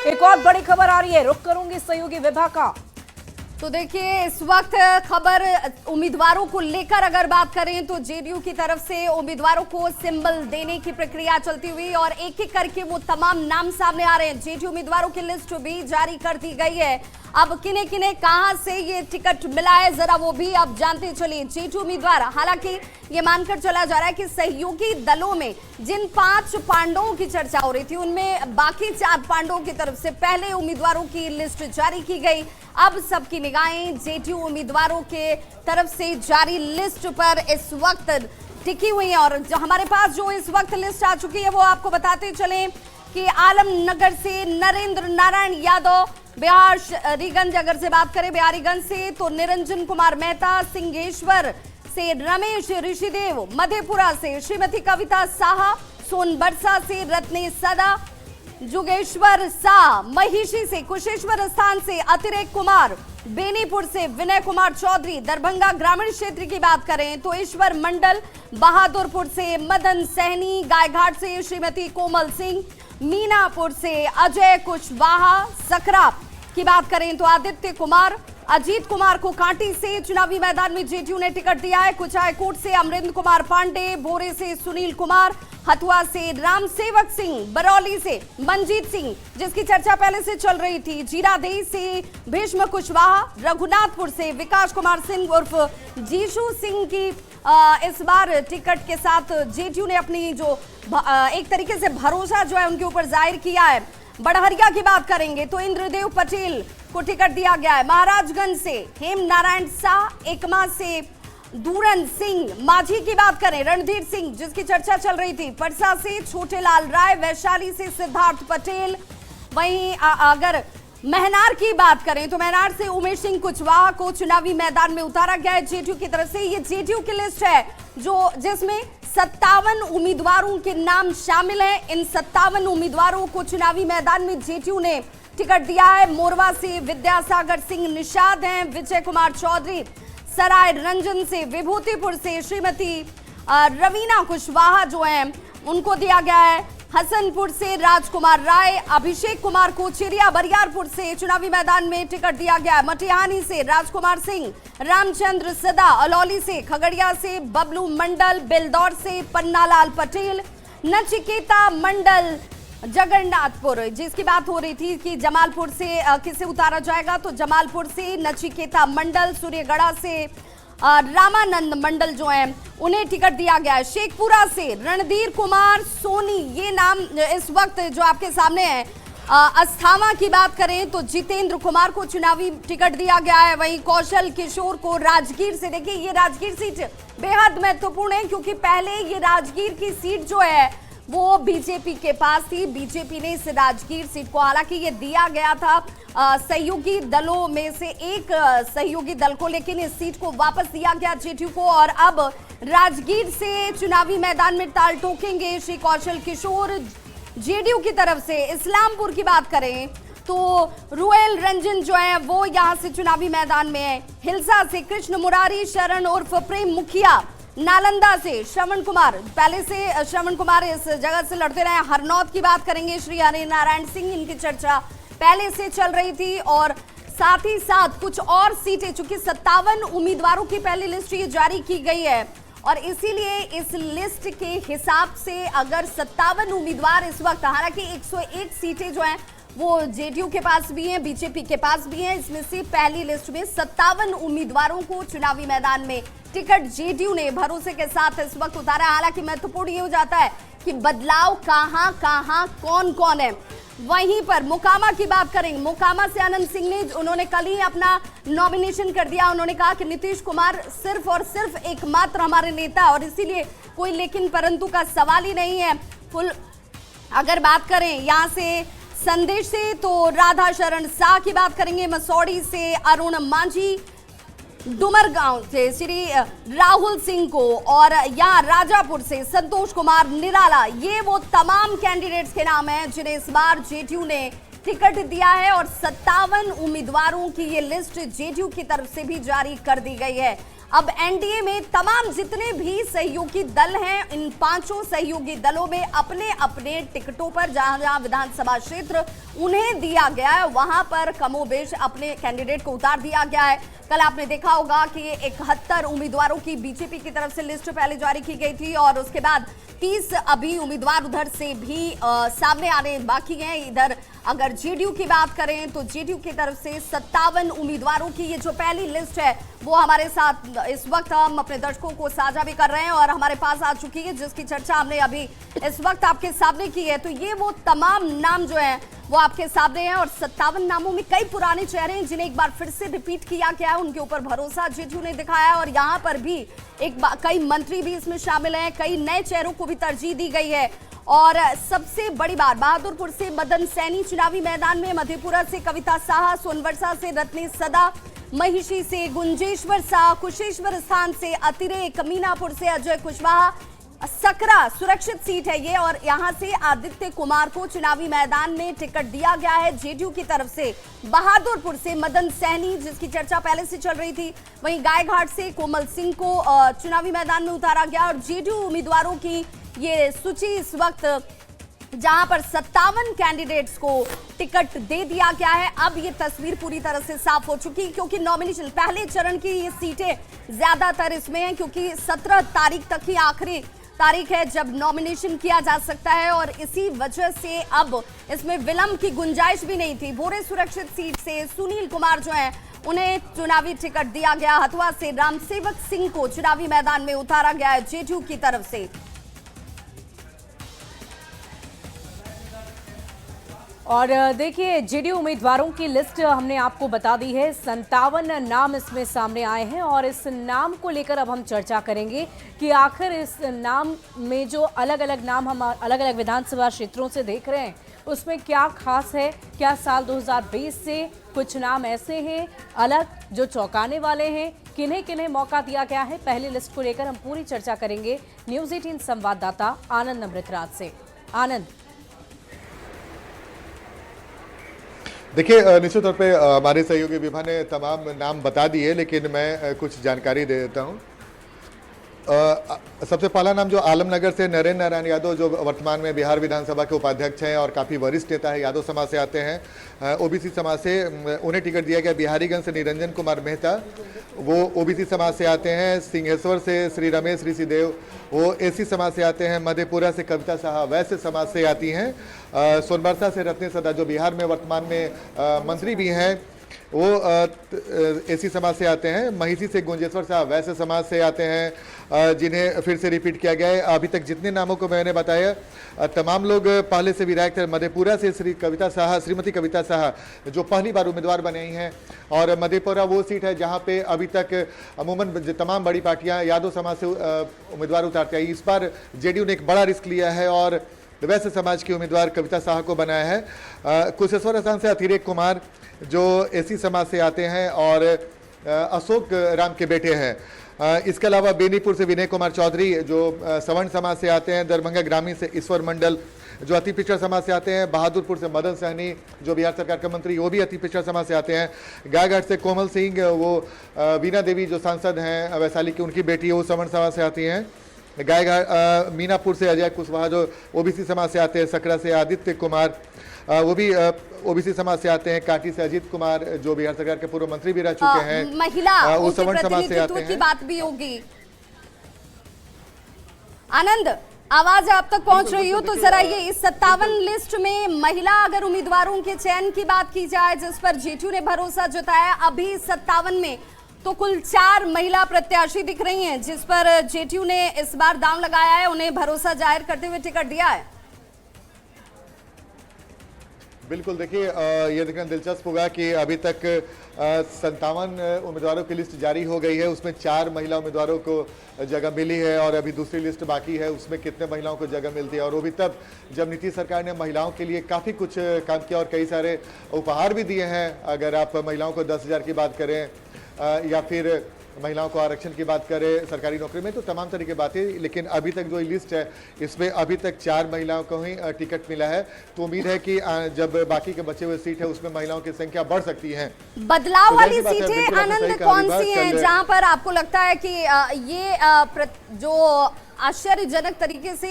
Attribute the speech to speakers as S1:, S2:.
S1: एक और बड़ी खबर आ रही है, रुख करूंगी सहयोगी विभा का।
S2: तो देखिए, इस वक्त खबर उम्मीदवारों को लेकर अगर बात करें तो जेडीयू की तरफ से उम्मीदवारों को सिंबल देने की प्रक्रिया चलती हुई और एक एक करके वो तमाम नाम सामने आ रहे हैं। जेडीयू उम्मीदवारों की लिस्ट भी जारी कर दी गई है। अब किन्हें किन्हें कहां से ये टिकट मिला है जरा वो भी अब जानते चलिए। जेडीयू उम्मीदवार, हालांकि ये मानकर चला जा रहा है कि सहयोगी दलों में जिन 5 पांडवों की चर्चा हो रही थी उनमें बाकी 4 पांडवों की तरफ से पहले उम्मीदवारों की लिस्ट जारी की गई। अब सबकी निगाहें जेडीयू उम्मीदवारों के तरफ से जारी लिस्ट पर इस वक्त टिकी हुई है और जो हमारे पास जो इस वक्त लिस्ट आ चुकी है वो आपको बताते चलें कि आलमनगर से नरेंद्र नारायण यादव, बिहारीगंज अगर से बात करें बिहारीगंज से तो निरंजन कुमार मेहता, सिंहेश्वर से रमेश ऋषिदेव, मधेपुरा से श्रीमती कविता साहा, सोनबरसा से रत्नेश सदा, जुगेश्वर शाह, महिषी से कुशेश्वर स्थान से अतिरेक कुमार, बेनीपुर से विनय कुमार चौधरी, दरभंगा ग्रामीण क्षेत्र की बात करें तो ईश्वर मंडल, बहादुरपुर से मदन सहनी, गायघाट से श्रीमती कोमल सिंह, मीनापुर से अजय कुशवाहा, सकरा की बात करें तो आदित्य कुमार, अजीत कुमार को कांटी से चुनावी मैदान में जेडीयू ने टिकट दिया है। कुचायकोट से अमरिंदर कुमार पांडे, भोरे से सुनील कुमार, हथुआ से राम सेवक सिंह, बरौली से मंजीत सिंह जिसकी चर्चा पहले से चल रही थी, जीरादेई से भीष्म कुशवाहा, रघुनाथपुर से विकास कुमार सिंह उर्फ जीशु सिंह की इस बार टिकट के साथ जेडीयू ने अपनी जो एक तरीके से भरोसा जो है उनके ऊपर जाहिर किया है। बड़हरिया की बात करेंगे तो इंद्रदेव पटेल को टिकट दिया गया है। महाराजगंज से हेम नारायण शाह, एकमा से दूरन सिंह, माझी की बात करें रणधीर सिंह जिसकी चर्चा चल रही थी, परसा से छोटेलाल राय, वैशाली से सिद्धार्थ पटेल। वहीं अगर महनार की बात करें तो महनार से उमेश सिंह कुशवाहा को चुनावी मैदान में उतारा गया है जेडीयू की तरफ से। ये जेडीयू की लिस्ट है जो जिसमें 57 उम्मीदवारों के नाम शामिल हैं। इन 57 उम्मीदवारों को चुनावी मैदान में जेडीयू ने टिकट दिया है। मोरवा से विद्यासागर सिंह निषाद हैं, विजय कुमार चौधरी, सराय रंजन से, विभूतिपुर से श्रीमती रवीना कुशवाहा जो हैं उनको दिया गया है। हसनपुर से राजकुमार राय, अभिषेक कुमार को चिरिया बरियारपुर से चुनावी मैदान में टिकट दिया गया है। मटिहानी से राजकुमार सिंह, रामचंद्र सदा, अलौली से, खगड़िया से बबलू मंडल, बेलदौर से पन्नालाल पटेल, नचिकेता मंडल, जगन्नाथपुर जिसकी बात हो रही थी कि जमालपुर से किसे उतारा जाएगा तो जमालपुर से नचिकेता मंडल, सूर्यगढ़ा से रामानंद मंडल जो हैं उन्हें टिकट दिया गया है। शेखपुरा से रणधीर कुमार सोनी, ये नाम इस वक्त जो आपके सामने है। अस्थामा की बात करें तो जितेंद्र कुमार को चुनावी टिकट दिया गया है। वहीं कौशल किशोर को राजगीर से, देखिए ये राजगीर सीट बेहद महत्वपूर्ण है क्योंकि पहले ये राजगीर की सीट जो है वो बीजेपी के पास थी। बीजेपी ने इस राजगीर सीट को, हालांकि ये दिया गया था सहयोगी दलों में से एक सहयोगी दल को, लेकिन इस सीट को वापस दिया गया जेडीयू को और अब राजगीर से चुनावी मैदान में ताल ठोकेंगे श्री कौशल किशोर जेडीयू की तरफ से। इस्लामपुर की बात करें तो रुएल रंजन जो है वो यहाँ से चुनावी मैदान में है। हिलसा से कृष्ण मुरारी शरण उर्फ प्रेम मुखिया, नालंदा से श्रवण कुमार, पहले से श्रवण कुमार इस जगह से लड़ते रहे। हरनौत की बात करेंगे श्री हरि नारायण सिंह, इनकी चर्चा पहले से चल रही थी और साथ ही साथ कुछ और सीटें, चूंकि 57 उम्मीदवारों की पहली लिस्ट ये जारी की गई है और इसीलिए इस लिस्ट के हिसाब से अगर 57 उम्मीदवार इस वक्त, हालांकि 101 सीटें जो हैं वो जेडीयू के पास भी हैं, बीजेपी के पास भी हैं, इसमें से पहली लिस्ट में 57 उम्मीदवारों को चुनावी मैदान में टिकट जेडीयू ने भरोसे के साथ इस वक्त उतारा। हालांकि महत्वपूर्ण ये हो जाता है कि बदलाव कहां कहां कौन कौन है। वहीं पर मोकामा की बात करेंगे, मोकामा से आनंद सिंह ने, उन्होंने कल ही अपना नॉमिनेशन कर दिया। उन्होंने कहा कि नीतीश कुमार सिर्फ और सिर्फ एकमात्र हमारे नेता और इसीलिए कोई लेकिन परंतु का सवाल ही नहीं है। फुल अगर बात करें यहाँ से संदेश से तो राधा शरण शाह की बात करेंगे, मसौड़ी से अरुण मांझी, डुमरगांव से श्री राहुल सिंह को और यहाँ राजापुर से संतोष कुमार निराला, ये वो तमाम कैंडिडेट्स के नाम हैं जिन्हें इस बार जेडीयू ने टिकट दिया है और 57 उम्मीदवारों की ये लिस्ट जेडीयू की तरफ से भी जारी कर दी गई है। अब एनडीए में तमाम जितने भी सहयोगी दल हैं, इन पांचों सहयोगी दलों में अपने अपने टिकटों पर जहां जहां विधानसभा क्षेत्र उन्हें दिया गया है वहां पर कमोबेश अपने कैंडिडेट को उतार दिया गया है। कल आपने देखा होगा कि 71 उम्मीदवारों की बीजेपी की तरफ से लिस्ट पहले जारी की गई थी और उसके बाद 30 अभी उम्मीदवार उधर से भी सामने आने बाकी हैं। इधर अगर जेडीयू की बात करें तो जेडीयू की तरफ से 57 उम्मीदवारों की ये जो पहली लिस्ट है वो हमारे साथ इस वक्त हम अपने दर्शकों को साझा भी कर रहे हैं और हमारे पास आ चुकी है, जिसकी चर्चा हमने अभी इस वक्त आपके सामने की है। तो ये वो तमाम नाम जो है वो आपके सामने हैं और 57 नामों में कई पुराने चेहरे हैं जिन्हें एक बार फिर से रिपीट किया गया है, उनके ऊपर भरोसा जेडीयू ने दिखाया है और यहाँ पर भी कई मंत्री भी इसमें शामिल हैं, कई नए चेहरों को भी तरजीह दी गई है। और सबसे बड़ी बात, बहादुरपुर से मदन सैनी चुनावी मैदान में, मधेपुरा से कविता साहा, सोनवर्षा से रत्नेश सदा, महिषी से गुंजेश्वर शाह, कुशेश्वर स्थान से अतिरेक, मीनापुर से अजय कुशवाहा, सकरा सुरक्षित सीट है ये और यहां से आदित्य कुमार को चुनावी मैदान में टिकट दिया गया है जेडीयू की तरफ से। बहादुरपुर से मदन सैनी जिसकी चर्चा पहले से चल रही थी, वहीं गायघाट से कोमल सिंह को चुनावी मैदान में उतारा गया और जेडीयू उम्मीदवारों की ये सूची इस वक्त जहां पर 57 कैंडिडेट्स को टिकट दे दिया गया है। अब ये तस्वीर पूरी तरह से साफ हो चुकी क्योंकि नॉमिनेशन पहले चरण की ये सीटें ज्यादातर इसमें हैं क्योंकि 17 तारीख तक ही आखिरी तारीख है जब नॉमिनेशन किया जा सकता है और इसी वजह से अब इसमें विलंब की गुंजाइश भी नहीं थी। भोरे सुरक्षित सीट से सुनील कुमार जो है उन्हें चुनावी टिकट दिया गया। हथुआ से रामसेवक सिंह को चुनावी मैदान में उतारा गया है जेडीयू की तरफ से।
S1: और देखिए जेडीयू उम्मीदवारों की लिस्ट हमने आपको बता दी है, 57 नाम इसमें सामने आए हैं और इस नाम को लेकर अब हम चर्चा करेंगे कि आखिर इस नाम में जो अलग अलग नाम हम अलग अलग विधानसभा क्षेत्रों से देख रहे हैं उसमें क्या खास है। क्या साल 2020 से कुछ नाम ऐसे हैं अलग जो चौंकाने वाले हैं, किन्हें किन्हें मौका दिया गया है, पहली लिस्ट को लेकर हम पूरी चर्चा करेंगे न्यूज़ 18 संवाददाता आनंद अमृतराज से। आनंद,
S3: देखिए, निश्चित तौर पे हमारे सहयोगी विभा ने तमाम नाम बता दिए लेकिन मैं कुछ जानकारी दे देता हूँ। सबसे पहला नाम जो आलमनगर से नरेंद्र नारायण यादव जो वर्तमान में बिहार विधानसभा के उपाध्यक्ष हैं और काफ़ी वरिष्ठ नेता है, यादव समाज से आते हैं, ओबीसी समाज से उन्हें टिकट दिया गया। बिहारीगंज से निरंजन कुमार मेहता वो ओबीसी समाज से आते हैं। सिंहेश्वर से श्री रमेश ऋषिदेव वो एसी समाज से आते हैं। मधेपुरा से कविता साहा वैश्य समाज से आती हैं। सोनवर्षा से रत्नेश सदा जो बिहार में वर्तमान में मंत्री भी हैं वो एसी समाज से आते हैं। महिषी से गुंजेश्वर शाह वैश्य समाज से आते हैं जिन्हें फिर से रिपीट किया गया है। अभी तक जितने नामों को मैंने बताया तमाम लोग पहले से विधायक थे। मधेपुरा से श्रीमती कविता साहा जो पहली बार उम्मीदवार बने हैं और मधेपुरा वो सीट है जहां पे अभी तक अमूमन तमाम बड़ी पार्टियां यादव समाज से उम्मीदवार उतारती आई। इस बार जेडीयू ने एक बड़ा रिस्क लिया है और वैश्य समाज की उम्मीदवार कविता साहा को बनाया है। कुशेश्वर स्थान से अतिरेक कुमार जो एसी समाज से आते हैं और अशोक राम के बेटे हैं। इसके अलावा बेनीपुर से विनय कुमार चौधरी जो सवर्ण समाज से आते हैं। दरभंगा ग्रामीण से ईश्वर मंडल जो अति पिछड़ा समाज से आते हैं। बहादुरपुर से मदन सैनी जो बिहार सरकार के मंत्री वो भी अति पिछड़ा समाज से आते हैं। गायघाट से कोमल सिंह वो वीणा देवी जो सांसद हैं वैशाली की उनकी बेटी है वो सवर्ण समाज से आती हैं। गायघाट मीनापुर से अजय कुशवाहा जो ओबीसी समाज से आते हैं। सकरा से आदित्य कुमार वो भी ओबीसी समाज से आते हैं। काटी से अजीत कुमार जो बिहार सरकार के पूर्व मंत्री भी रह चुके हैं।
S2: महिला
S3: वो सवर्ण समाज से आते हैं।
S2: की बात भी होगी। आनंद, आवाज आप तक पहुंच रही हो तो जरा ये इस 57 लिस्ट में महिला अगर उम्मीदवारों के चयन की बात की जाए जिस पर जेडीयू ने भरोसा जताया, अभी 57 में तो कुल 4 महिला प्रत्याशी दिख रही हैं जिस पर जेडीयू ने इस बार दांव लगाया है, उन्हें भरोसा जाहिर करते हुए टिकट दिया है।
S3: बिल्कुल, देखिए ये देखना दिलचस्प होगा कि अभी तक 57 उम्मीदवारों की लिस्ट जारी हो गई है, उसमें 4 महिला उम्मीदवारों को जगह मिली है और अभी दूसरी लिस्ट बाकी है उसमें कितने महिलाओं को जगह मिलती है। और वो भी तब जब नीतीश सरकार ने महिलाओं के लिए काफ़ी कुछ काम किया और कई सारे उपहार भी दिए हैं। अगर आप महिलाओं को 10,000 की बात करें या फिर महिलाओं को आरक्षण की बात करें सरकारी नौकरी में, तो तमाम तरह की बातें। लेकिन अभी तक जो लिस्ट है इसमें अभी तक 4 महिलाओं को ही टिकट मिला है। तो उम्मीद है कि जब बाकी के बचे हुए सीट है उसमें महिलाओं की संख्या बढ़ सकती है।
S2: बदलाव
S3: तो
S2: वाली
S3: जाहिर सी बात है,
S2: सीटें
S3: बिल्कुल आपने
S2: आनंद
S3: सही कहा,
S2: कौन
S3: विभाग
S2: सी हैं
S3: कल-
S2: जहां पर आपको लगता है कि ये जो आश्चर्यजनक तरीके से